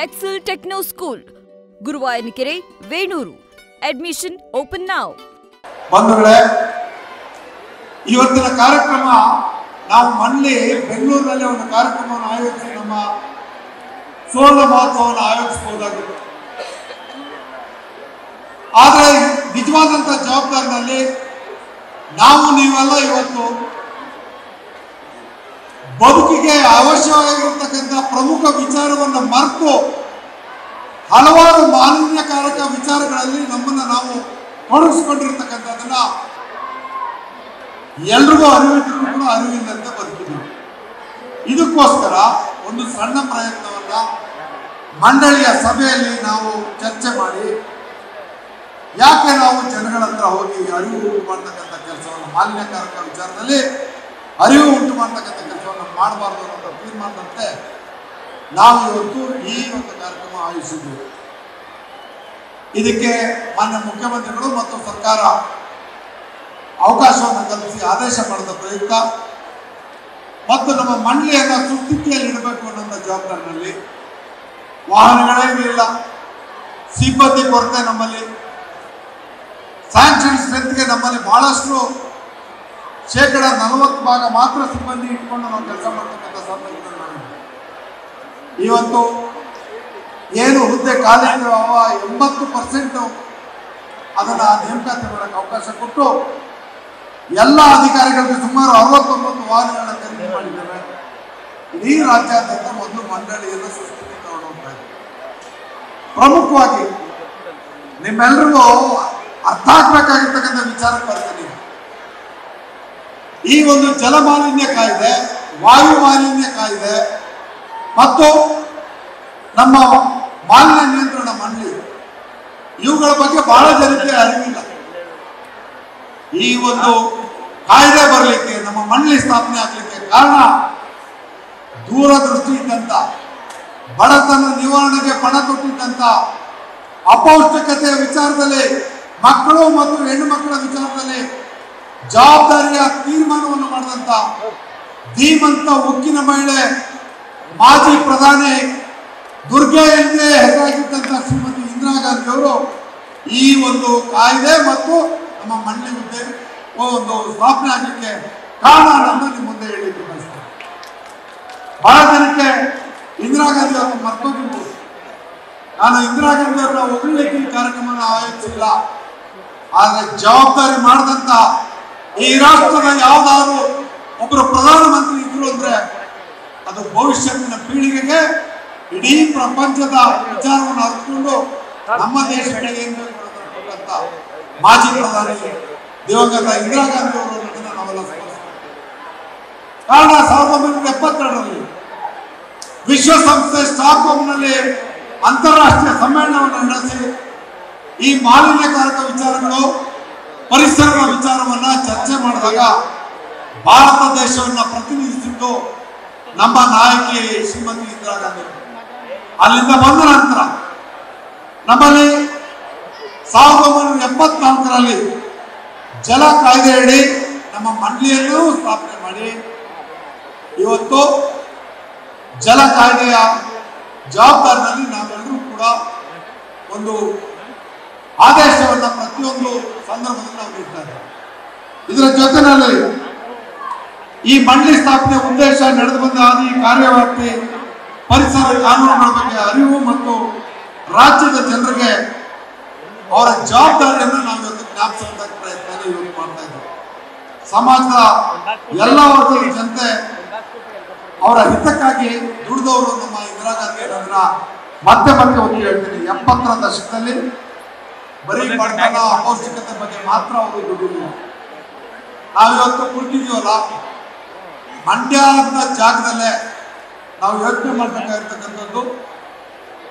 Excel Techno School, Guruvayanakere, Venur. Admission open now. ಬಂಧುಗಳೇ, ಇವತ್ತಿನ ಕಾರ್ಯಕ್ರಮ ನಾವು ಮಣ್ಣಿ ಬೆಂಗಳೂರಿನಲ್ಲಿ ಒಂದು ಕಾರ್ಯಕ್ರಮವನ್ನು ಆಯೋಜಿಸಿ ನಮ್ಮ ಸುವರ್ಣ ಮಹೋತ್ಸವವನ್ನು ಆಯೋಜಿಸಬಹುದಾಗಿತ್ತು. ಆದರೆ ನಿಜವಾದಂಥ ಜವಾಬ್ದಾರಿನಲ್ಲಿ ನಾವು ನೀವೆಲ್ಲ ಇವತ್ತು ಬದುಕಿಗೆ ಅವಶ್ಯವಾಗಿರತಕ್ಕಂಥ ಪ್ರಮುಖ ವಿಚಾರವನ್ನು ಮರೆತು ಹಲವಾರು ಮಾಲಿನ್ಯಕಾರಕ ವಿಚಾರಗಳಲ್ಲಿ ನಮ್ಮನ್ನು ನಾವು ತೊಡಗಿಸಿಕೊಂಡಿರ್ತಕ್ಕಂಥದ್ದನ್ನ ಎಲ್ರಿಗೂ ಅರಿವಿದ್ರು ಕೂಡ ಅರಿವಿಲ್ಲದಂತೆ ಬದುಕಿದ್ದೀವಿ. ಇದಕ್ಕೋಸ್ಕರ ಒಂದು ಸಣ್ಣ ಪ್ರಯತ್ನವನ್ನ ಮಂಡಳಿಯ ಸಭೆಯಲ್ಲಿ ನಾವು ಚರ್ಚೆ ಮಾಡಿ ಯಾಕೆ ನಾವು ಜನಗಳ ಹತ್ರ ಹೋಗಿ ಅರಿವು ಉಂಟು ಮಾಡ್ತಕ್ಕಂಥ ಕೆಲಸವನ್ನು, ಮಾಲಿನ್ಯಕಾರಕ ವಿಚಾರದಲ್ಲಿ ಅರಿವು ಉಂಟು ಮಾಡ್ತಕ್ಕಂಥ ಕೆಲಸವನ್ನು ಮಾಡಬಾರ್ದು ಅನ್ನೋ ತೀರ್ಮಾನದಂತೆ ನಾವು ಇವತ್ತು ಈ ಒಂದು ಕಾರ್ಯಕ್ರಮ ಆಯೋಜಿಸಿದ್ದೇವೆ. ಇದಕ್ಕೆ ಮಾನ್ಯ ಮುಖ್ಯಮಂತ್ರಿಗಳು ಮತ್ತು ಸರ್ಕಾರ ಅವಕಾಶವನ್ನು ಕಲ್ಪಿಸಿ ಆದೇಶ ಮಾಡಿದ ಪ್ರಯುಕ್ತ ಮತ್ತು ನಮ್ಮ ಮಂಡಳಿಯನ್ನು ಸುಸ್ಥಿತಿಯಲ್ಲಿ ಇಡಬೇಕು ಅನ್ನೋ ಜವಾಬ್ದಾರಿನಲ್ಲಿ ವಾಹನಗಳೇ ಇರಲಿಲ್ಲ, ಸಿಬ್ಬಂದಿ ಕೊರತೆ ನಮ್ಮಲ್ಲಿ, ಸ್ಯಾಂಕ್ಷನ್ ಸ್ಟ್ರೆಂತ್ಗೆ ನಮ್ಮಲ್ಲಿ ಬಹಳಷ್ಟು 40% ಮಾತ್ರ ಸಿಬ್ಬಂದಿ ಇಟ್ಕೊಂಡು ನಾವು ಕೆಲಸ ಮಾಡ್ತಕ್ಕಂಥ ಸಂದರ್ಭದಲ್ಲಿ ಇವತ್ತು ಏನು ಹುದ್ದೆ ಖಾಲಿ 80% ಅದನ್ನು ನೇಮಕಾತಿ ಮಾಡೋಕ್ಕೆ ಅವಕಾಶ ಕೊಟ್ಟು ಎಲ್ಲ ಅಧಿಕಾರಿಗಳಿಗೆ ಸುಮಾರು 69 ವಾಹನಗಳನ್ನು ಖರೀದಿ ಮಾಡಿದ್ದೇವೆ. ಇಡೀ ರಾಜ್ಯಾದ್ಯಂತ ಒಂದು ಮಂಡಳಿಯನ್ನು ಸುಸ್ಥಿತಿ ತಗೊಂಡು ಹೋಗ್ತಾ ಇದೆ. ಪ್ರಮುಖವಾಗಿ ನಿಮ್ಮೆಲ್ಲರಿಗೂ ಅರ್ಥ ಆಗ್ಬೇಕಾಗಿರ್ತಕ್ಕಂಥ ವಿಚಾರಕ್ಕೆ ಬರ್ತೀನಿ. ಈ ಒಂದು ಜಲ ಮಾಲಿನ್ಯ ಕಾಯ್ದೆ, ವಾಯು ಮಾಲಿನ್ಯ ಕಾಯ್ದೆ ಮತ್ತು ನಮ್ಮ ಮಾಲಿನ್ಯ ನಿಯಂತ್ರಣ ಮಂಡಳಿ ಇವುಗಳ ಬಗ್ಗೆ ಬಹಳ ಜನಕ್ಕೆ ಅರಿವಿಲ್ಲ. ಈ ಒಂದು ಕಾಯ್ದೆ ಬರಲಿಕ್ಕೆ, ನಮ್ಮ ಮಂಡಳಿ ಸ್ಥಾಪನೆ ಆಗಲಿಕ್ಕೆ ಕಾರಣ ದೂರದೃಷ್ಟಿ ಇದ್ದಂತ, ಬಡತನ ನಿವಾರಣೆಗೆ ಪಣ ತೊಟ್ಟಿದ್ದಂತ, ಅಪೌಷ್ಟಿಕತೆಯ ವಿಚಾರದಲ್ಲಿ ಮಕ್ಕಳು ಮತ್ತು ಹೆಣ್ಣು ಮಕ್ಕಳ ವಿಚಾರದಲ್ಲಿ ಜವಾಬ್ದಾರಿಯ ತೀರ್ಮಾನವನ್ನು ಮಾಡಿದಂತ ಧೀಮಂತ ಉಕ್ಕಿನ ಮಹಿಳೆ, ಮಾಜಿ ಪ್ರಧಾನಿ ದುರ್ಗೆ ಎಂದೇ ಹೆಸರಾಗಿದ್ದಂಥ ಶ್ರೀಮತಿ ಇಂದಿರಾ ಗಾಂಧಿ ಅವರು ಈ ಒಂದು ಕಾಯ್ದೆ ಮತ್ತು ನಮ್ಮ ಮಂಡಳಿ ಹುದ್ದೆ ಒಂದು ಸ್ಥಾಪನೆ ಆಗಲಿಕ್ಕೆ ಕಾರಣ ಅನ್ನೋದನ್ನು ನಿಮ್ಮ ಮುಂದೆ ಹೇಳಿಕ್ಕೆ ಬಯಸ್ತೇನೆ. ಬಹಳ ಜನಕ್ಕೆ ಇಂದಿರಾ ಗಾಂಧಿ ಅವರು ಮರ್ತೋಗಿರ್ಬೋದು. ನಾನು ಇಂದಿರಾ ಗಾಂಧಿ ಅವರ ಹೊಗಳಲಿಕ್ಕೆ ಈ ಕಾರ್ಯಕ್ರಮನ ಆಯೋಜಿಸಿಲ್ಲ. ಆದರೆ ಜವಾಬ್ದಾರಿ ಮಾಡಿದಂತ ಈ ರಾಷ್ಟ್ರದ ಯಾವ್ದಾದ್ರು ಒಬ್ಬರು ಪ್ರಧಾನಮಂತ್ರಿ ಇದ್ರು ಅಂದ್ರೆ ಅದು ಭವಿಷ್ಯತ್ತಿನ ಪೀಳಿಗೆಗೆ ಇಡೀ ಪ್ರಪಂಚದ ವಿಚಾರವನ್ನು ಅರಿತುಕೊಂಡು ನಮ್ಮ ದೇಶಕ್ಕೆ ಏನು ಕೊಟ್ಟಂತ ಮಾಜಿ ಪ್ರಧಾನಿ ದಿವಂಗತ ಇಂದಿರಾ ಗಾಂಧಿ ಅವರು ನಾವೆಲ್ಲ ಕಾರಣ 1972ರಲ್ಲಿ ವಿಶ್ವಸಂಸ್ಥೆ ಸ್ಟಾಕ್ಹೋಮ್ನಲ್ಲಿ ಅಂತಾರಾಷ್ಟ್ರೀಯ ಸಮ್ಮೇಳನವನ್ನು ನಡೆಸಿ ಈ ಮಾಲಿನ್ಯಕಾರಕ ವಿಚಾರಗಳು, ಪರಿಸರದ ವಿಚಾರವನ್ನ ಚರ್ಚೆ ಮಾಡಿದಾಗ ಭಾರತ ದೇಶವನ್ನ ಪ್ರತಿನಿಧಿಸಿದ್ದು ನಮ್ಮ ನಾಯಕಿ ಶ್ರೀಮತಿ ಇಂದಿರಾ ಗಾಂಧಿ. ಅಲ್ಲಿಂದ ಬಂದ ನಂತರ ನಮ್ಮಲ್ಲಿ 1974ರಲ್ಲಿ ಜಲ ಕಾಯ್ದೆಯಡಿ ನಮ್ಮ ಮಂಡಳಿಯನ್ನು ಸ್ಥಾಪನೆ ಮಾಡಿ ಇವತ್ತು ಜಲ ಕಾಯ್ದೆಯ ಜವಾಬ್ದಾರಿನಲ್ಲಿ ನಾವೆಲ್ಲರೂ ಕೂಡ ಒಂದು ಆದೇಶವನ್ನು ಪ್ರತಿಯೊಂದು ಸಂದರ್ಭದಲ್ಲಿ ನಾವು ನೀಡ್ತಾರೆ. ಇದರ ಜೊತೆಯಲ್ಲಿ ಈ ಮಂಡಳಿ ಸ್ಥಾಪನೆ ಉದ್ದೇಶ, ನಡೆದು ಬಂದ ಹಾದಿ, ಕಾರ್ಯವ್ಯಾಪ್ತಿ, ಪರಿಸರ ಕಾನೂನುಗಳ ಬಗ್ಗೆ ಅರಿವು ಮತ್ತು ರಾಜ್ಯದ ಜನರಿಗೆ ಅವರ ಜವಾಬ್ದಾರಿಯನ್ನು ನಾವು ಇವತ್ತು ಜ್ಞಾಪಿಸುವಂತ ಪ್ರಯತ್ನ ಇವತ್ತು ಮಾಡ್ತಾ ಇದ್ದೀವಿ. ಸಮಾಜದ ಎಲ್ಲ ವರ್ಗದ ಜನತೆ ಅವರ ಹಿತಕ್ಕಾಗಿ ದುಡಿದವರು ನಮ್ಮ ಇಂದಿರಾ ಗಾಂಧಿ ಅವರನ್ನ ಮತ್ತೆ ಒತ್ತಿ ಹೇಳ್ತೀನಿ. 70ರ ದಶಕದಲ್ಲಿ ಬರೀ ಬಡತನ, ಅಪೌಷ್ಟಿಕತೆ ಬಗ್ಗೆ ಮಾತ್ರ ಅವರು ದುಡಿದಿಲ್ಲ. ನಾವಿವತ್ತು ಕುಳಿತಿದೀವಲ್ಲ, ಮಂಡ್ಯ ಅಂತ ಜಾಗದಲ್ಲೇ ನಾವು ಯೋಚನೆ ಮಾಡಬೇಕಾಗಿರ್ತಕ್ಕಂಥದ್ದು,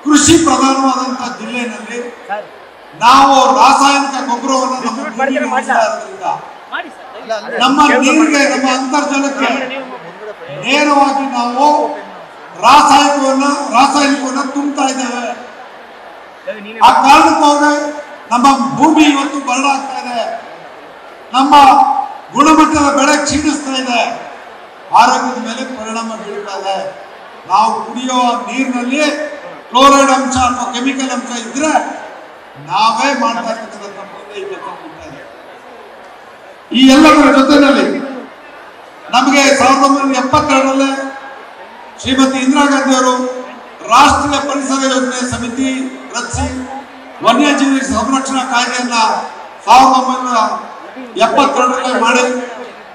ಕೃಷಿ ಪ್ರಧಾನವಾದಂಥ ಜಿಲ್ಲೆಯಲ್ಲಿ ನಾವು ರಾಸಾಯನಿಕ ಗೊಬ್ಬರವನ್ನು ನಮ್ಮ ನೀರಿಗೆ, ನಮ್ಮ ಅಂತರ್ಜಲಕ್ಕೆ ನೇರವಾಗಿ ನಾವು ರಾಸಾಯನಿಕವನ್ನು ತುಂಬುತ್ತಾ ಇದ್ದೇವೆ. ಆ ಕಾರಣಕ್ಕಾಗಿ ನಮ್ಮ ಭೂಮಿ ಇವತ್ತು ಬರಡಾಗ್ತಾ ಇದೆ, ನಮ್ಮ ಗುಣಮಟ್ಟದ ಬೆಳೆ ಕ್ಷೀಣಿಸ್ತಾ ಇದೆ, ಆರೋಗ್ಯದ ಮೇಲೆ ಪರಿಣಾಮ ಬೀಳ್ತಾ ಇದೆ. ನಾವು ಕುಡಿಯೋ ನೀರಿನಲ್ಲಿ ಕ್ಲೋರೈಡ್ ಅಂಶ ಅಥವಾ ಕೆಮಿಕಲ್ ಅಂಶ ಇದ್ರೆ ನಾವೇ ಮಾಡ್ತಾ ಇರ್ತಕ್ಕಂಥ ತಪ್ಪಿಂದ ಈ ಕೆಲಸ ಮಾಡ್ತಾ ಇದೆ. ಈ ಎಲ್ಲದರ ಜೊತೆಯಲ್ಲಿ ನಮಗೆ 1972 ಶ್ರೀಮತಿ ಇಂದಿರಾ ಗಾಂಧಿ ಅವರು ರಾಷ್ಟ್ರೀಯ ಪರಿಸರ ಯೋಜನೆ ಸಮಿತಿ ರಚಿಸಿ ವನ್ಯಜೀವಿ ಸಂರಕ್ಷಣಾ ಕಾಯ್ದೆಯನ್ನ 1972 ಮಾಡಿ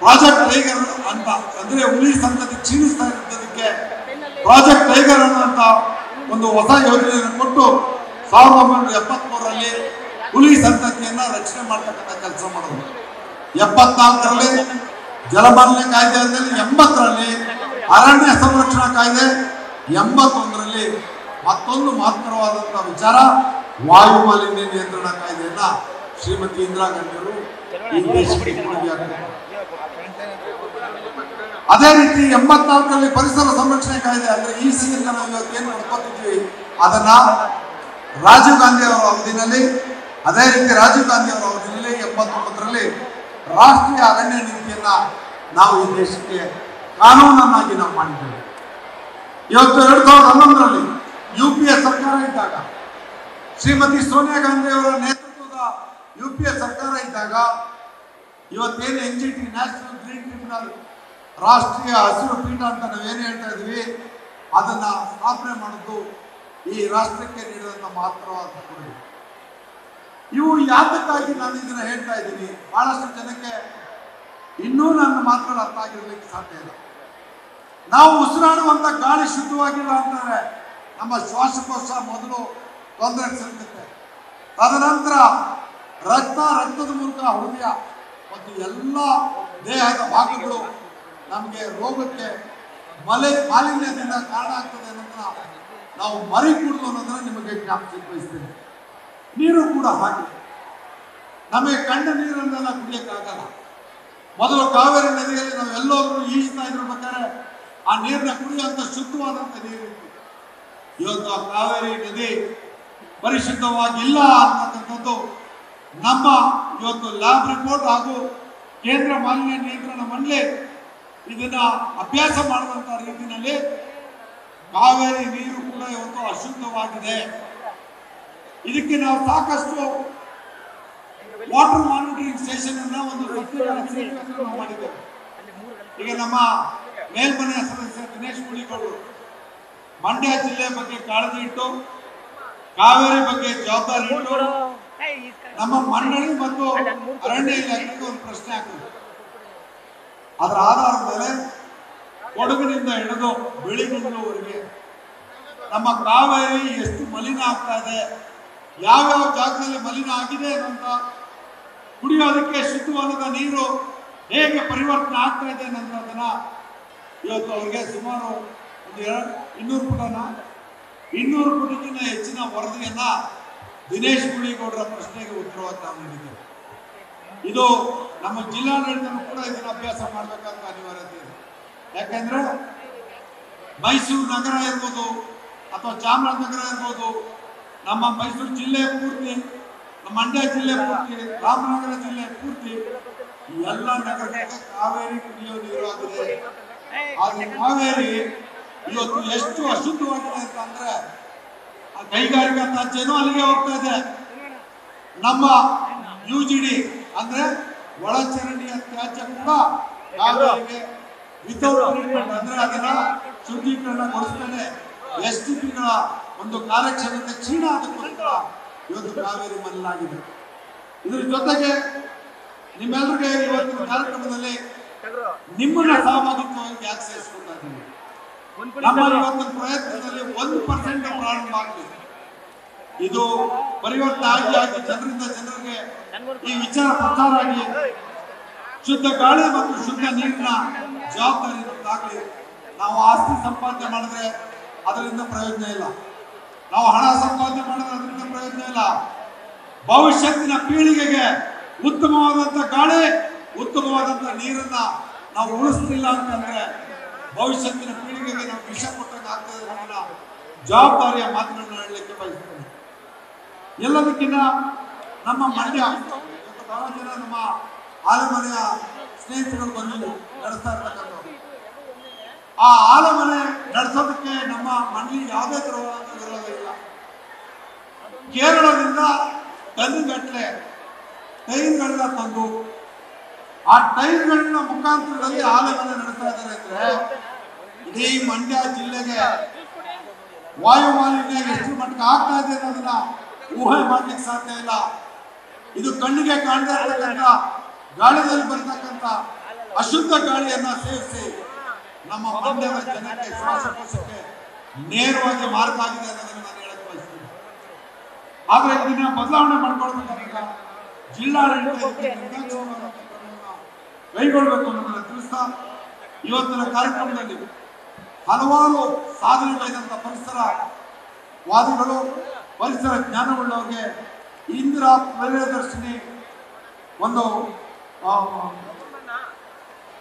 ಪ್ರಾಜೆಕ್ಟ್ ಟೈಗರ್ ಅಂತ ಅಂದ್ರೆ ಹುಲಿ ಸಂತತಿ ಕ್ಷೀಣಿಸ್ತಾ ಇರೋದಕ್ಕೆ ಪ್ರಾಜೆಕ್ಟ್ ಟೈಗರ್ ಅನ್ನುವಂತ ಒಂದು ಹೊಸ ಯೋಜನೆಯನ್ನು ಕೊಟ್ಟು 1973 ಹುಲಿ ಸಂತತಿಯನ್ನ ರಕ್ಷಣೆ ಮಾಡ್ತಕ್ಕಂಥ ಕೆಲಸ ಮಾಡಿದ್ರು. 74 ಜಲಮಾಲಿನ್ಯ ಕಾಯ್ದೆ ಆದ್ಮೇಲೆ 80 ಅರಣ್ಯ ಸಂರಕ್ಷಣಾ ಕಾಯ್ದೆ, 81 ಮತ್ತೊಂದು ಮಹತ್ತರವಾದಂತಹ ವಿಚಾರ ವಾಯು ಮಾಲಿನ್ಯ ನಿಯಂತ್ರಣ ಕಾಯ್ದೆಯನ್ನ ಶ್ರೀಮತಿ ಇಂದಿರಾ ಗಾಂಧಿ ಅವರು ಈ ದೇಶಕ್ಕೆ ಕೊಡುಗೆ ಹಾಕಿದ್ದಾರೆ. ಅದೇ ರೀತಿ 84 ಪರಿಸರ ಸಂರಕ್ಷಣೆ ಕಾಯ್ದೆ ಅಂದ್ರೆ EC ಅಂತ ನಾವು ಇವತ್ತೇನು ನೋಡ್ಕೊತಿದ್ವಿ ಅದನ್ನ ರಾಜೀವ್ ಗಾಂಧಿ ಅವರ ಅವಧಿನಲ್ಲಿ, ಅದೇ ರೀತಿ ರಾಜೀವ್ ಗಾಂಧಿ ಅವರ ಅವಧಿನಲ್ಲಿ 89 ರಾಷ್ಟ್ರೀಯ ಅರಣ್ಯ ನೀತಿಯನ್ನ ನಾವು ಈ ದೇಶಕ್ಕೆ ಕಾನೂನನ್ನಾಗಿ ನಾವು ಮಾಡಿದ್ದೇವೆ. ಇವತ್ತು 2011 UPA ಸರ್ಕಾರ ಇದ್ದಾಗ, ಶ್ರೀಮತಿ ಸೋನಿಯಾ ಗಾಂಧಿ ಅವರ ನೇತೃತ್ವದ UPA ಸರ್ಕಾರ ಇದ್ದಾಗ ಇವತ್ತೇನು NGT ನ್ಯಾಷನಲ್ ಗ್ರೀನ್ ಟ್ರಿಬ್ಯುನಲ್ ರಾಷ್ಟ್ರೀಯ ಹಸಿರು ಪೀಠ ಅಂತ ನಾವೇನು ಹೇಳ್ತಾ ಇದ್ವಿ ಅದನ್ನ ಸ್ಥಾಪನೆ ಮಾಡಿದ್ದು ಈ ರಾಷ್ಟ್ರಕ್ಕೆ ನೀಡಿದಂತ ಮಹತ್ತರವಾದ ಕೊಡುಗೆ. ಇವು ಯಾತಕ್ಕಾಗಿ ನಾನು ಇದನ್ನ ಹೇಳ್ತಾ ಇದ್ದೀನಿ, ಬಹಳಷ್ಟು ಜನಕ್ಕೆ ಇನ್ನೂ ನನ್ನ ಮಾತುಗಳು ಅರ್ಥ ಆಗಿರ್ಲಿಕ್ಕೆ ಸಾಧ್ಯ ಇಲ್ಲ. ನಾವು ಉಸಿರಾಡುವಂತ ಗಾಳಿ ಶುದ್ಧವಾಗಿಲ್ಲ ಅಂತಂದ್ರೆ ನಮ್ಮ ಶ್ವಾಸಕೋಶ ಮೊದಲು ತೊಂದರೆ ಸಿಗುತ್ತೆ. ತದನಂತರ ರಕ್ತದ ಮೂಲಕ ಹೃದಯ ಮತ್ತು ಎಲ್ಲ ದೇಹದ ಭಾಗಗಳು ನಮಗೆ ರೋಗಕ್ಕೆ ಮಾಲಿನ್ಯದಿಂದ ಕಾರಣ ಆಗ್ತದೆ ಅನ್ನೋದನ್ನ ನಾವು ಮರಿ ಕುಡಿದು ಅನ್ನೋದನ್ನ ನಿಮಗೆ ಜ್ಞಾಪಕ ವಹಿಸ್ತೇನೆ. ನೀರು ಕೂಡ ಹಾಗೆ, ನಮಗೆ ಕಂಡ ನೀರನ್ನೆಲ್ಲ ಕುಡಿಯಕ್ಕಾಗಲ್ಲ. ಮೊದಲು ಕಾವೇರಿ ನದಿಯಲ್ಲಿ ನಾವು ಎಲ್ಲೋದ್ರೂ ಈಜ್ತಾ ಇರ್ಬೇಕಾದ್ರೆ ಆ ನೀರನ್ನ ಕುಡಿಯುವಂತ ಶುದ್ಧವಾದಂತ ನೀರಿತ್ತು. ಇವತ್ತು ಆ ಕಾವೇರಿ ನದಿ ಪರಿಶುದ್ಧವಾಗಿಲ್ಲ ಅಂತಕ್ಕಂಥದ್ದು ನಮ್ಮ ಇವತ್ತು ಲ್ಯಾಬ್ ರಿಪೋರ್ಟ್ ಹಾಗೂ ಕೇಂದ್ರ ಮಾಲಿನ್ಯ ನಿಯಂತ್ರಣ ಮಂಡಳಿ ಇದನ್ನ ಅಭ್ಯಾಸ ಮಾಡುವಂತ ರೀತಿಯಲ್ಲಿ ಕಾವೇರಿ ನೀರು ಕೂಡ ಇವತ್ತು ಅಶುದ್ಧವಾಗಿದೆ. ಇದಕ್ಕೆ ನಾವು ಸಾಕಷ್ಟು ವಾಟರ್ ಮಾನಿಟರಿಂಗ್ ಸ್ಟೇಷನ್ ಅನ್ನ ಒಂದು ಮಾಡಿದ್ದೇವೆ. ಈಗ ನಮ್ಮ ಮೇಲ್ಮನೆಯ ಸದಸ್ಯ ದಿನೇಶ್ ಗುಳಿಗೌಡರು ಮಂಡ್ಯ ಜಿಲ್ಲೆ ಬಗ್ಗೆ ಕಾಳಜಿ ಇಟ್ಟು ಕಾವೇರಿ ಬಗ್ಗೆ ಜವಾಬ್ದಾರಿ ಇಟ್ಟು ನಮ್ಮ ಮಂಡಳಿ ಮತ್ತು ಅರಣ್ಯ ಇಲಾಖೆಗೆ ಒಂದು ಪ್ರಶ್ನೆ ಹಾಕಿದ್ರು. ಅದರ ಆಧಾರದ ಮೇಲೆ ಕೊಡಗಿನಿಂದ ಹಿಡಿದು ಬೆಳಿಗುಂದವರೆಗೆ ನಮ್ಮ ಕಾವೇರಿ ಎಷ್ಟು ಮಲಿನ ಆಗ್ತಾ ಇದೆ, ಯಾವ್ಯಾವ ಜಾಗದಲ್ಲಿ ಮಲಿನ ಆಗಿದೆ ಅಂತ, ಕುಡಿಯೋದಕ್ಕೆ ಶುದ್ಧವಾದ ನೀರು ಹೇಗೆ ಪರಿವರ್ತನೆ ಆಗ್ತಾ ಇದೆ ಅನ್ನೋದನ್ನ ಇವತ್ತು ಅವ್ರಿಗೆ ಸುಮಾರು ಒಂದು 200 ಪುಟಕ್ಕಿಂತ ಹೆಚ್ಚಿನ ವರದಿಯನ್ನ ದಿನೇಶ್ ಗುಳಿಗೌಡರ ಪ್ರಶ್ನೆಗೆ ಉತ್ತರವಾಗಿ ನಾವು ನೀಡಿದ್ದೇವೆ. ಇದು ನಮ್ಮ ಜಿಲ್ಲಾಡಳಿತನೂ ಕೂಡ ಇದನ್ನ ಅಭ್ಯಾಸ ಮಾಡಬೇಕಂತ ಅನಿವಾರ್ಯತೆ ಇದೆ. ಯಾಕಂದ್ರೆ ಮೈಸೂರು ನಗರ ಇರ್ಬೋದು ಅಥವಾ ಚಾಮರಾಜನಗರ ಇರ್ಬೋದು, ನಮ್ಮ ಮೈಸೂರು ಜಿಲ್ಲೆ ಪೂರ್ತಿ, ನಮ್ಮ ಮಂಡ್ಯ ಜಿಲ್ಲೆ ಪೂರ್ತಿ, ರಾಮನಗರ ಜಿಲ್ಲೆ ಪೂರ್ತಿ ಎಲ್ಲ ನಗರಗಳಿಗೆ ಕಾವೇರಿ ಕುಡಿಯೋ ನೀರು ಆಗಿದೆ. ಆದ್ರೆ ಕಾವೇರಿ ಇವತ್ತು ಎಷ್ಟು ಅಶುದ್ಧವಾಗಿದೆ ಅಂತಂದ್ರೆ ಕೈಗಾರಿಕಾ ತ್ಯಾಜ್ಯನೂ ಅಲ್ಲಿಗೆ ಹೋಗ್ತಾ ಇದೆ. ನಮ್ಮ UGD ಅಂದ್ರೆ ಒಳಚರಂಡಿಯ ತ್ಯಾಜ್ಯ ಕೂಡ ಕಾವೇರಿಗೆ ವಿತೌಟ್ ಟ್ರೀಟ್ಮೆಂಟ್ ಅಂದ್ರೆ ಅದನ್ನ ಶುದ್ಧೀಕರಣಗೊಳಿಸ್ತೇನೆ STPಗಳ ಒಂದು ಕಾರ್ಯಕ್ಷಮತೆ ಕ್ಷೀಣ ಆದಕ್ಕೋಸ್ಕರ ಇವತ್ತು ಕಾವೇರಿ ಮಲಿನಾಗಿದೆ. ಇದ್ರ ಜೊತೆಗೆ ನಿಮ್ಮೆಲ್ಲರಿಗೆ ಇವತ್ತಿನ ಕಾರ್ಯಕ್ರಮದಲ್ಲಿ ನಿಮ್ಮನ್ನ ಸಹಭಾಗಿತ್ವವಾಗಿ ಯಾಕೆ ಸೇರಿಸ್ಕೊಳ್ತಾ ಇದ್ದೀವಿ. ನಮ್ಮ ಇವತ್ತಿನ ಪ್ರಯತ್ನದಲ್ಲಿ 1% ಪ್ರಾರಂಭ ಆಗಲಿ. ಇದು ಪರಿವರ್ತನೆ ಆಗಿ ಜನರಿಂದ ಜನರಿಗೆ ಈ ವಿಚಾರ ಪ್ರಚಾರ ಆಗಿ ಶುದ್ಧ ಗಾಳಿ ಮತ್ತು ಶುದ್ಧ ನೀರಿನ ಜವಾಬ್ದಾರಿ ಆಗಲಿ. ನಾವು ಆಸ್ತಿ ಸಂಪಾದನೆ ಮಾಡಿದ್ರೆ ಅದರಿಂದ ಪ್ರಯೋಜನ ಇಲ್ಲ, ನಾವು ಹಣ ಸಂಪಾದನೆ ಮಾಡಿದ್ರೆ ಅದರಿಂದ ಪ್ರಯೋಜನ ಇಲ್ಲ. ಭವಿಷ್ಯತ್ತಿನ ಪೀಳಿಗೆಗೆ ಉತ್ತಮವಾದಂತ ಗಾಳಿ, ಉತ್ತಮವಾದಂತ ನೀರನ್ನ ನಾವು ಉಳಿಸ್ತಿಲ್ಲ ಅಂತಂದ್ರೆ ಭವಿಷ್ಯತ್ತಿನ ಪೀಳಿಗೆಗೆ ನಾವು ವಿಷ ಕೊಟ್ಟಂಗೆ ಆಗ್ತದೆ ಅನ್ನೋದನ್ನ ಜವಾಬ್ದಾರಿಯ ಮಾತುಗಳನ್ನ ಹೇಳಲಿಕ್ಕೆ ಬಯಸ್ತೇನೆ. ಎಲ್ಲದಕ್ಕಿಂತ ನಮ್ಮ ಮಂಡ್ಯ ಬಹಳ ಜನ ನಮ್ಮ ಆಲಮನೆಯ ಸ್ನೇಹಿತರು ಬಂದು ನಡೆಸ್ತಾ ಇರ್ತಕ್ಕಂಥವ್ರು. ಆ ಆಲಮನೆ ನಡೆಸೋದಕ್ಕೆ ನಮ್ಮ ಮಂಡಳಿ ಯಾವುದೇ ತರವಾದ ವಿರೋಧ ಇಲ್ಲ. ಕೇರಳದಿಂದ ಟನ್ಗಟ್ಟಲೆ ಟೈರ್ಗಳನ್ನ ತಂದು ಆ ಟೈರ್ಗಳನ್ನ ಮುಖಾಂತರದಲ್ಲಿ ಆಲೆಮನೆ ನಡೆಸ್ತಾ ಇದ್ದಾರೆ ಅಂದ್ರೆ ಇಡೀ ಮಂಡ್ಯ ಜಿಲ್ಲೆಗೆ ವಾಯು ಮಾಲಿನ್ಯ ಎಷ್ಟು ಮಟ್ಟಿಗೆ ಆಗ್ತಾ ಇದೆ ಅನ್ನೋದನ್ನ ಊಹೆ ಮಾಡ್ಲಿಕ್ಕೆ ಸಾಧ್ಯ ಇಲ್ಲ. ಇದು ಕಣ್ಣಿಗೆ ಕಾಣದೇ ಇರತಕ್ಕಂಥ ಗಾಳಿಯಲ್ಲಿ ಬರ್ತಕ್ಕಂಥ ಅಶುದ್ಧ ಗಾಳಿಯನ್ನ ಸೇರಿಸಿ ನಮ್ಮ ಮಂಡ್ಯದ ಜನಕ್ಕೆ ಶ್ವಾಸಕೋಶಕ್ಕೆ ನೇರವಾಗಿ ಮಾರ್ಗ ಆಗಿದೆ ಅನ್ನೋದನ್ನ ನಾನು ಹೇಳಕ್ ಬಯಸ್ತೀನಿ. ಆದ್ರೆ ಇದನ್ನ ಬದಲಾವಣೆ ಮಾಡ್ಕೊಳ್ಬೇಕಾದಾಗ ಜಿಲ್ಲಾಡಳಿತ ಕೈಗೊಳ್ಳಬೇಕು ಅನ್ನೋದನ್ನ ತಿಳಿಸ್ತಾ ಇವತ್ತಿನ ಕಾರ್ಯಕ್ರಮದಲ್ಲಿ ಹಲವಾರು ಸಾಧನೆಗಳಿದಂತ ಪರಿಸರ ವಾದಿಗಳು, ಪರಿಸರ ಜ್ಞಾನವುಳ್ಳವರಿಗೆ ಇಂದಿರಾ ಪ್ರಿಯದರ್ಶಿನಿ ಒಂದು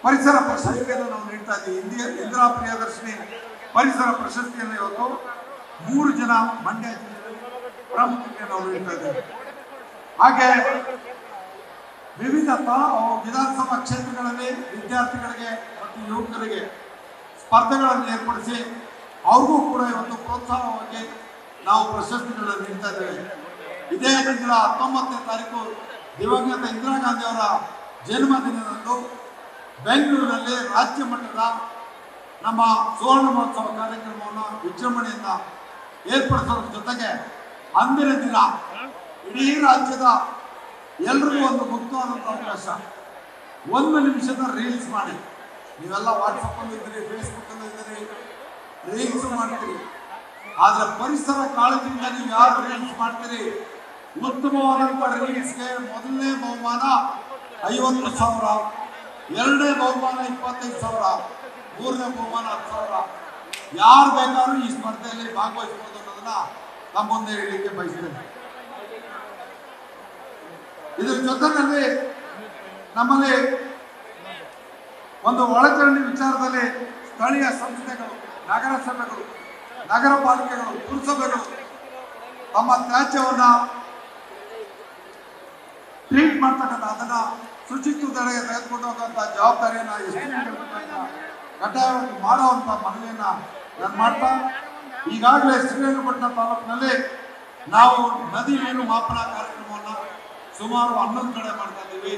ಪರಿಸರ ಪ್ರಶಸ್ತಿಯನ್ನು ನಾವು ನೀಡ್ತಾ ಇದ್ದೀವಿ. ಇಂದಿರಾ ಪ್ರಿಯದರ್ಶಿನಿ ಪರಿಸರ ಪ್ರಶಸ್ತಿಯನ್ನು ಇವತ್ತು 3 ಜನ ಮಂಡ್ಯ ಜಿಲ್ಲೆಯಲ್ಲಿ ಪ್ರಮುಖಕ್ಕೆ ನಾವು ನೀಡ್ತಾ ಇದ್ದೇವೆ. ಹಾಗೆ ವಿವಿಧ ವಿಧಾನಸಭಾ ಕ್ಷೇತ್ರಗಳಲ್ಲಿ ವಿದ್ಯಾರ್ಥಿಗಳಿಗೆ ಮತ್ತು ಯುವಕರಿಗೆ ಸ್ಪರ್ಧೆಗಳನ್ನು ಏರ್ಪಡಿಸಿ ಅವ್ರಿಗೂ ಕೂಡ ಇವತ್ತು ಪ್ರೋತ್ಸಾಹವಾಗಿ ನಾವು ಪ್ರಶಸ್ತಿಗಳನ್ನು ನೀಡ್ತಾ ಇದ್ದೇವೆ. ಇದೇ ತಿಂಗಳ 19ನೇ ತಾರೀಕು ದಿವಂಗತ ಇಂದಿರಾ ಗಾಂಧಿ ಅವರ ಜನ್ಮದಿನದಂದು ಬೆಂಗಳೂರಿನಲ್ಲಿ ರಾಜ್ಯ ಮಟ್ಟದ ನಮ್ಮ ಸುವರ್ಣ ಮಹೋತ್ಸವ ಕಾರ್ಯಕ್ರಮವನ್ನು ವಿಜೃಂಭಣೆಯಿಂದ ಏರ್ಪಡಿಸೋದ್ರ ಜೊತೆಗೆ ಅಂದಿನ ದಿನ ಇಡೀ ರಾಜ್ಯದ ಎಲ್ರಿಗೂ ಒಂದು ಮುಕ್ತವಾದಂಥ ಅವಕಾಶ. 1 ನಿಮಿಷದ ರೀಲ್ಸ್ ಮಾಡಿ, ನೀವೆಲ್ಲ ವಾಟ್ಸಪ್ ಅಲ್ಲೂ ಇದ್ದೀರಿ, ಫೇಸ್ಬುಕ್ ಅಲ್ಲೂ ಇದ್ದೀರಿ, ರೀಲ್ಸ್ ಮಾಡ್ತೀರಿ. ಆದ್ರೆ ಪರಿಸರ ಕಾಳಜಿಯಿಂದ ನೀವು ಯಾರು ರೀಲ್ಸ್ ಮಾಡ್ತೀರಿ, ಉತ್ತಮವಾದಂಥ ರೀಲ್ಸ್ಗೆ ಮೊದಲನೇ ಬಹುಮಾನ 50,000, ಎರಡನೇ ಬಹುಮಾನ 25,000, ಮೂರನೇ ಬಹುಮಾನ 10,000. ಯಾರು ಬೇಕಾದ್ರೂ ಈ ಸ್ಪರ್ಧೆಯಲ್ಲಿ ಭಾಗವಹಿಸಬಹುದು ಅನ್ನೋದನ್ನ ನಮ್ಮ ಮುಂದೆ ಹೇಳಲಿಕ್ಕೆ ಬಯಸ್ತೇನೆ. ಇದರ ಜೊತೆಯಲ್ಲಿ ನಮ್ಮಲ್ಲಿ ಒಂದು ಒಳಚರಂಡಿ ವಿಚಾರದಲ್ಲಿ ಸ್ಥಳೀಯ ಸಂಸ್ಥೆಗಳು, ನಗರಸಭೆಗಳು, ನಗರ ಪಾಲಿಕೆಗಳು, ಪುರಸಭೆಗಳು ತಮ್ಮ ತ್ಯಾಜ್ಯವನ್ನ ಟ್ರೀಟ್ ಮಾಡ್ತಕ್ಕಂಥ ಅದನ್ನ ಶುಚಿತ್ವದೆಡೆಗೆ ತೆಗೆದುಕೊಂಡು ಹೋಗುವಂತ ಜವಾಬ್ದಾರಿಯನ್ನ ಕಡ್ಡಾಯವಾಗಿ ಮಾಡುವಂತ ಮನವಿಯನ್ನ ನಾನು ಮಾಡ್ತಾ, ಈಗಾಗಲೇ ಶ್ರೀರಂಗಪಟ್ಟಣ ತಾಲೂಕಿನಲ್ಲಿ ನಾವು ನದಿ ನೀರು ಮಾಪನ ಕಾರ್ಯಕ್ರಮವನ್ನ ಸುಮಾರು 11 ಕಡೆ ಮಾಡ್ತಾ ಇದ್ದೀವಿ.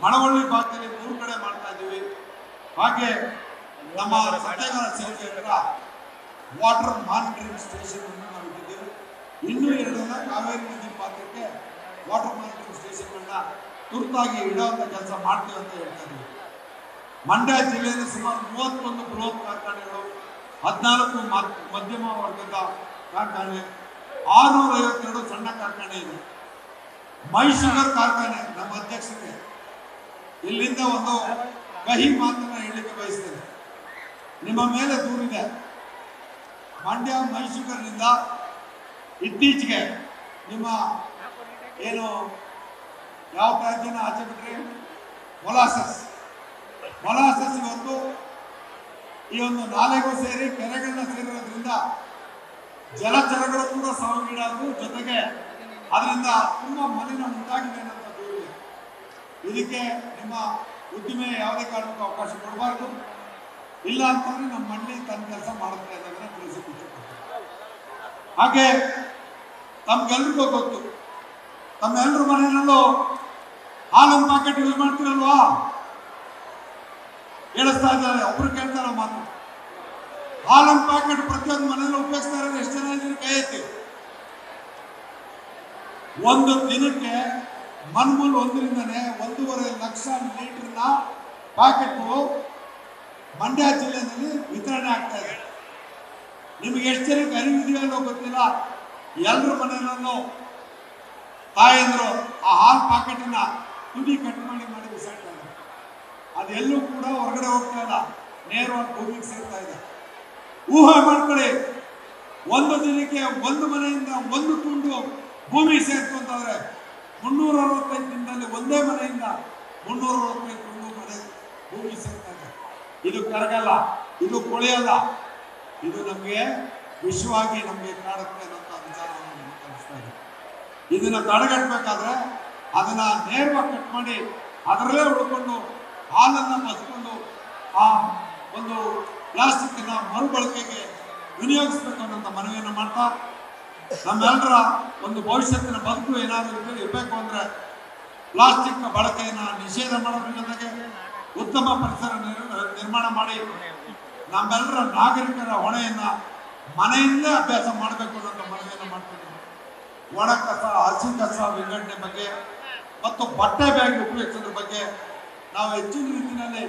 ಮಳವಳ್ಳಿ ಭಾಗದಲ್ಲಿ 3 ಕಡೆ ಮಾಡ್ತಾ ಇದ್ದೀವಿ. ಹಾಗೆ ನಮ್ಮ ಸತ್ಯಾಗ್ರಹ ಸೇತುವೆ ಹತ್ರ ವಾಟರ್ ಮಾನಿಟರಿಂಗ್ ಸ್ಟೇಷನ್ ಅನ್ನು ನಾವು ಇಟ್ಟಿದ್ದೇವೆ. ಇನ್ನೂ 2 ಕಾವೇರಿ ನದಿ ಪಾತ್ರಕ್ಕೆ ವಾಟರ್ ಮಾನಿಟರಿಂಗ್ ಸ್ಟೇಷನ್ಗಳನ್ನ ತುರ್ತಾಗಿ ಇಡುವಂತ ಕೆಲಸ ಮಾಡ್ತೀವಿ ಅಂತ ಹೇಳ್ತಾ ಇದ್ದೀವಿ. ಮಂಡ್ಯ ಜಿಲ್ಲೆಯಲ್ಲಿ ಸುಮಾರು 31 ಬೃಹತ್ ಕಾರ್ಖಾನೆಗಳು, 14 ಮಧ್ಯಮ ವರ್ಗದ ಕಾರ್ಖಾನೆ, 652 ಸಣ್ಣ ಕಾರ್ಖಾನೆ ಇದೆ. ಮೈಸೂರು ಕಾರ್ಖಾನೆ ನಮ್ಮ ಅಧ್ಯಕ್ಷರಿಗೆ ಇಲ್ಲಿಂದ ಒಂದು ಕಹಿ ಮಾತನ್ನ ಹೇಳಲಿಕ್ಕೆ ಬಯಸ್ತೇನೆ. ನಿಮ್ಮ ಮೇಲೆ ದೂರಿದೆ. ಮಂಡ್ಯ ಮೈಸೂರಿನಿಂದ ಇತ್ತೀಚೆಗೆ ನಿಮ್ಮ ಏನು ಯಾವ ತ್ಯಾಜ್ಯನ ಆಚೆ ಬಿಟ್ರಿ, ಮೊಲಾಸಸ್ ಇವತ್ತು ಈ ಒಂದು ನಾಲೆಗೂ ಸೇರಿ ಕೆರೆಗಳನ್ನ ಸೇರಿರೋದ್ರಿಂದ ಜಲಚರಗಳು ಕೂಡ ಸಾವಿಗೀಡಾದ್ರು, ಜೊತೆಗೆ ಅದರಿಂದ ತುಂಬಾ ಮಲಿನ ಉಂಟಾಗಿದೆ ಅಂತ ದೂರಿದೆ. ಇದಕ್ಕೆ ನಿಮ್ಮ ಉದ್ದಿಮೆ ಯಾವುದೇ ಕಾರಣಕ್ಕೂ ಅವಕಾಶ ಕೊಡಬಾರ್ದು. ಇಲ್ಲ ಅಂತಂದ್ರೆ ನಮ್ಮ ಮಂಡಿ ತನ್ನ ಕೆಲಸ ಮಾಡುತ್ತೆ ಅನ್ನೋದನ್ನ ತಿಳಿಸಿಕೊಡ್ತಾರೆ. ಹಾಗೆ ತಮ್ಗೆಲ್ರಿಗೂ ಗೊತ್ತು, ತಮ್ಮೆಲ್ಲರ ಮನೆಯಲ್ಲೂ ಹಾಲಿನ ಪ್ಯಾಕೆಟ್ ಯೂಸ್ ಮಾಡ್ತೀರಲ್ವಾ? ಹೇಳಿಸ್ತಾ ಇದ್ದಾರೆ, ಒಬ್ರು ಕೇಳ್ತಾರೆ ಮಾತು. ಹಾಲಿನ ಪ್ಯಾಕೆಟ್ ಪ್ರತಿಯೊಂದು ಮನೆಯಲ್ಲೂ ಉಪಯೋಗಿಸ್ತಾ ಇರೋದು ಎಷ್ಟು ಜನ ಇದ್ರೆ ಕೈ ಎತ್ತಿ. ಒಂದು ದಿನಕ್ಕೆ ಮನ್ಮೂಲ್ 1.5 ಲಕ್ಷ ಲೀಟರ್ನ ಪ್ಯಾಕೆಟ್ ಮಂಡ್ಯ ಜಿಲ್ಲೆಯಲ್ಲಿ ವಿತರಣೆ ಆಗ್ತಾ ಇದೆ. ನಿಮ್ಗೆ ಎಷ್ಟು ಜನಕ್ಕೆ ಅರಿವಿದೆಯಲ್ಲೋ ಗೊತ್ತಿಲ್ಲ, ಎಲ್ಲರ ಮನೆಯಲ್ಲೂ ತಾಯಂದ್ರು ಆ ಹಾಲ್ ಪ್ಯಾಕೆಟ್ ಅನ್ನ ತುದಿ ಕಟ್ ಮಾಡಿ ಬಿಸಾಡ್ತಾರೆ. ಅದೆಲ್ಲೂ ಕೂಡ ಹೊರಗಡೆ ಹೋಗ್ತಾ ಇಲ್ಲ, ನೇರವಾಗಿ ಭೂಮಿಗೆ ಸೇರ್ತಾ ಇದೆ. ಊಹೆ ಮಾಡ್ಕೊಳ್ಳಿ, ಒಂದು ದಿನಕ್ಕೆ ಒಂದು ಮನೆಯಿಂದ ಒಂದು ತುಂಡು ಭೂಮಿ ಸೇರ್ತು ಅಂತಂದ್ರೆ 365 ದಿನದಲ್ಲಿ ಒಂದೇ ಮನೆಯಿಂದ 365 ತುಂಡು ಮನೆ ಭೂಮಿ ಸೇರ್ತಾರೆ. ಇದು ಕರಗಲ್ಲ, ಇದು ಕೊಳೆಯಲ್ಲ, ಇದು ನಮಗೆ ವಿಷವಾಗಿ ನಮಗೆ ಕಾಡುತ್ತೆ ಅನ್ನೋ ವಿಚಾರವನ್ನು ತಿಳಿಸ್ತಾ ಇದೆ. ಇದನ್ನ ತಡೆಗಟ್ಟಬೇಕಾದ್ರೆ ಅದನ್ನ ನೇರವಾಗಿ ಕಟ್ ಮಾಡಿ ಅದರಲ್ಲೇ ಉಳ್ಕೊಂಡು ಹಾಲನ್ನ ಬಸ್ಕೊಂಡು ಆ ಒಂದು ಪ್ಲಾಸ್ಟಿಕ್ ಮರುಬಳಕೆಗೆ ವಿನಿಯೋಗಿಸಬೇಕು ಅನ್ನೋ ಮನವಿಯನ್ನು ಮಾಡ್ತಾ ನಮ್ಮೆಲ್ಲರ ಒಂದು ಭವಿಷ್ಯತ್ತಿನ ಬದುಕು ಏನಾದರೂ ಇರಬೇಕು ಅಂದರೆ ಪ್ಲಾಸ್ಟಿಕ್ ಬಳಕೆಯನ್ನು ನಿಷೇಧ ಮಾಡೋದ್ರ ಜೊತೆಗೆ ಉತ್ತಮ ಪರಿಸರ ನಿರ್ಮಾಣ ಮಾಡಿ ನಮ್ಮೆಲ್ಲರ ನಾಗರಿಕರ ಹೊಣೆಯನ್ನು ಮನೆಯಲ್ಲೇ ಅಭ್ಯಾಸ ಮಾಡಬೇಕು ಅನ್ನೋ ಮನವಿಯನ್ನು ಮಾಡ್ತಿದ್ದೀವಿ. ಒಣ ಕಸ, ಹಸಿ ಕಸ ವಿಂಗಡಣೆ ಬಗ್ಗೆ ಮತ್ತು ಬಟ್ಟೆ ಬ್ಯಾಗ್ ಉಪಯೋಗಿಸೋದ್ರ ಬಗ್ಗೆ ನಾವು ಹೆಚ್ಚಿನ ರೀತಿಯಲ್ಲಿ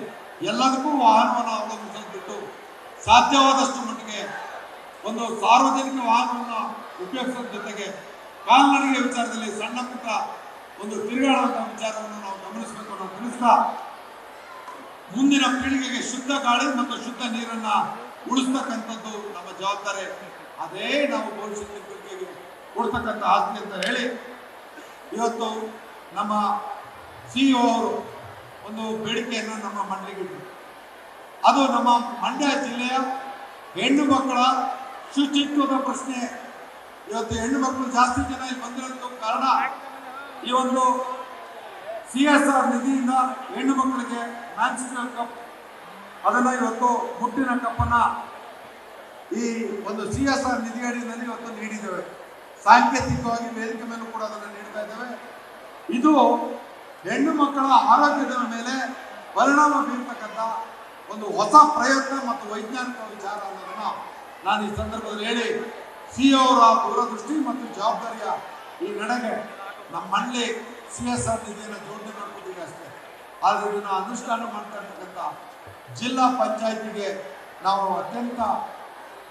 ಎಲ್ಲದಕ್ಕೂ ವಾಹನವನ್ನು ಅವಲಂಬಿಸೋದು ಬಿಟ್ಟು ಸಾಧ್ಯವಾದಷ್ಟು ಮಟ್ಟಿಗೆ ಒಂದು ಸಾರ್ವಜನಿಕ ವಾಹನವನ್ನು ಉಪಯೋಗಿಸೋದ್ರ ಜೊತೆಗೆ ಕಾಲ್ನಡಿಗೆ ವಿಚಾರದಲ್ಲಿ ಸಣ್ಣ ಪುಟ್ಟ ಒಂದು ತಿರುಗಾಡುವಂಥ ವಿಚಾರವನ್ನು ನಾವು ಗಮನಿಸಬೇಕು ಅನ್ನೋ ತಿಳಿಸ್ತಾ ಮುಂದಿನ ಪೀಳಿಗೆಗೆ ಶುದ್ಧ ಗಾಳಿ ಮತ್ತು ಶುದ್ಧ ನೀರನ್ನು ಉಳಿಸ್ತಕ್ಕಂಥದ್ದು ನಮ್ಮ ಜವಾಬ್ದಾರಿ. ಅದೇ ನಾವು ಭವಿಷ್ಯದ ಪೀಳಿಗೆಗೆ ಕೊಡ್ತಕ್ಕಂಥ ಆಸ್ತಿ ಅಂತ ಹೇಳಿ ಇವತ್ತು ನಮ್ಮ CEO ಅವರು ಒಂದು ಬೇಡಿಕೆಯನ್ನು ನಮ್ಮ ಮಂಡಳಿಗಿಟ್ಟರು. ಅದು ನಮ್ಮ ಮಂಡ್ಯ ಜಿಲ್ಲೆಯ ಹೆಣ್ಣು ಮಕ್ಕಳ ಶುಚಿತ್ವದ ಪ್ರಶ್ನೆ. ಇವತ್ತು ಹೆಣ್ಣು ಮಕ್ಕಳು ಜಾಸ್ತಿ ಜನ ಇಲ್ಲಿ ಬಂದಿರೋದಕ್ಕೆ ಕಾರಣ ಈ ಒಂದು CSR ನಿಧಿಯಿಂದ ಹೆಣ್ಣು ಮಕ್ಕಳಿಗೆ ಮ್ಯಾನ್ಸಿಕಲ್ ಕಪ್ ಅದನ್ನು ಇವತ್ತು ಮುಟ್ಟಿನ ಕಪ್ಪನ್ನು ಈ ಒಂದು CSR ನಿಧಿ ಅಡಿಯಲ್ಲಿ ಇವತ್ತು ನೀಡಿದ್ದೇವೆ. ಸಾಂಕೇತಿಕವಾಗಿ ವೇದಿಕೆ ಮೇಲೂ ಕೂಡ ಅದನ್ನು ನೀಡ್ತಾ ಇದ್ದೇವೆ. ಇದು ಹೆಣ್ಣು ಮಕ್ಕಳ ಆರೋಗ್ಯದ ಮೇಲೆ ಪರಿಣಾಮ ಬೀರ್ತಕ್ಕಂಥ ಒಂದು ಹೊಸ ಪ್ರಯತ್ನ ಮತ್ತು ವೈಜ್ಞಾನಿಕ ವಿಚಾರ ಅನ್ನೋದನ್ನು ನಾನು ಈ ಸಂದರ್ಭದಲ್ಲಿ ಹೇಳಿ CEO ಅವರ ದೂರದೃಷ್ಟಿ ಮತ್ತು ಜವಾಬ್ದಾರಿಯ ಈ ನಡೆಗೆ ನಮ್ಮ ಮಂಡಳಿ CSR ನಿಧಿಯನ್ನು ಜೋಡಣೆ ಮಾಡ್ಕೊತೀವಿ ಅಷ್ಟೇ. ಆದರೆ ಇದನ್ನು ಅನುಷ್ಠಾನ ಮಾಡ್ತಾ ಇರ್ತಕ್ಕಂಥ ಜಿಲ್ಲಾ ಪಂಚಾಯತಿಗೆ ನಾವು ಅತ್ಯಂತ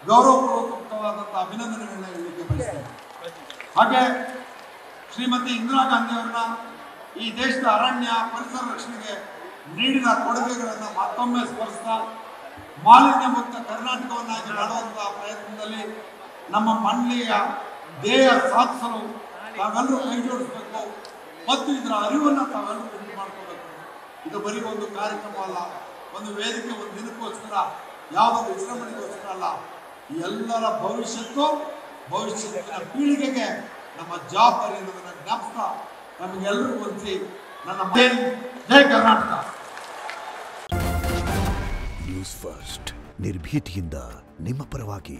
ಗೌರವಪೂರ್ವಕವಾದಂಥ ಅಭಿನಂದನೆಗಳನ್ನ ಹೇಳಲಿಕ್ಕೆ ಬಯಸ್ತೇವೆ. ಹಾಗೆ ಶ್ರೀಮತಿ ಇಂದಿರಾ ಗಾಂಧಿ ಅವರನ್ನ ಈ ದೇಶದ ಅರಣ್ಯ ಪರಿಸರ ರಕ್ಷಣೆಗೆ ನೀಡಿದ ಕೊಡುಗೆಗಳನ್ನು ಮತ್ತೊಮ್ಮೆ ಸ್ಮರಿಸ್ತಾ ಮಾಲಿನ್ಯ ಮುಕ್ತ ಕರ್ನಾಟಕವನ್ನಾಗಿ ಮಾಡುವಂತಹ ಪ್ರಯತ್ನದಲ್ಲಿ ನಮ್ಮ ಮಂಡಳಿಯ ಧ್ಯೇಯ ಸಾಧಿಸಲು ತಾವೆಲ್ಲರೂ ಕೈ ಜೋಡಿಸಬೇಕು ಮತ್ತು ಇದರ ಅರಿವನ್ನು ತಾವೆಲ್ಲರೂ ಉಂಟು ಮಾಡ್ಕೋಬೇಕು. ಇದು ಬರೀ ಒಂದು ಕಾರ್ಯಕ್ರಮ ಅಲ್ಲ, ಒಂದು ವೇದಿಕೆ, ಒಂದು ದಿನಕ್ಕೋಸ್ಕರ, ಯಾವುದೋ ವಿಶ್ರಮಣೆಗೋಸ್ಕರ ಅಲ್ಲ. ಎಲ್ಲರ ಭವಿಷ್ಯತ್ತಿನ ಪೀಳಿಗೆಗೆ ನಮ್ಮ ಜವಾಬ್ದಾರಿ ಅನ್ನೋದನ್ನು ಜ್ಞಾಪಿಸ್ತಾ ನಮಗೆಲ್ಲರೂ ಹೊಂದಿ ನನ್ನ ಜೈ ಕರ್ನಾಟಕ. ನ್ಯೂಸ್ ಫಸ್ಟ್ ನಿರ್ಭೀತಿಯಿಂದ ನಿಮ್ಮ ಪರವಾಗಿ.